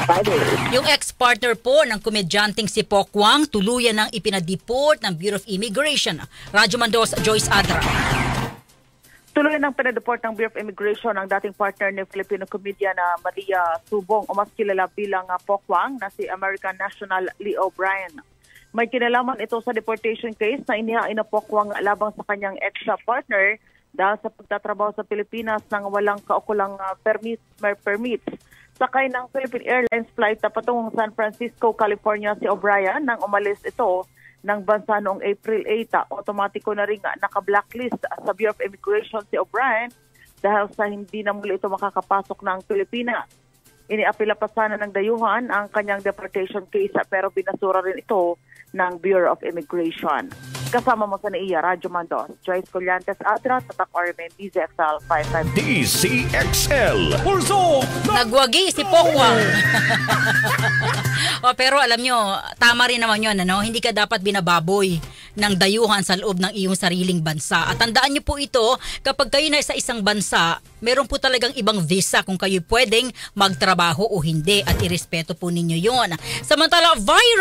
Friday. Yung ex-partner po ng komedyanteng si Pokwang tuluyan ng ipinadeport ng Bureau of Immigration. Radyo Mandos, Joyce Adra. Tuloy ng pinadeport ng Bureau of Immigration ang dating partner ni Filipino comedian na Maria Subong o mas kilala bilang Pokwang na si American national Lee O'Brien. May kinalaman ito sa deportation case na inihain na Pokwang labang sa kanyang ex-partner dahil sa pagtatrabaho sa Pilipinas nang walang kaukulang permits. Sakay ng Philippine Airlines flight na patungong San Francisco, California si O'Brien nang umalis ito ng bansa noong April 8. Automatiko na rin naka-blacklist sa Bureau of Immigration si O'Brien dahil sa hindi na muli ito makakapasok ng Pilipinas. Iniapila pa sana ng dayuhan ang kanyang deportation case pero binasura rin ito ng Bureau of Immigration. Kasama mo sa NAIA, Radyo Mandos, Joyce Collantes, Adra, Tatak Ormen, DZXL 55. DZXL. Pulso! Nagwagi si Pokwang. Pero alam nyo, tama rin naman yun, ano? Hindi ka dapat binababoy ng dayuhan sa loob ng iyong sariling bansa. At tandaan nyo po ito, kapag kayo na sa isang bansa, meron po talagang ibang visa kung kayo pwedeng magtrabaho o hindi at irespeto po ninyo yon. Samantala, viral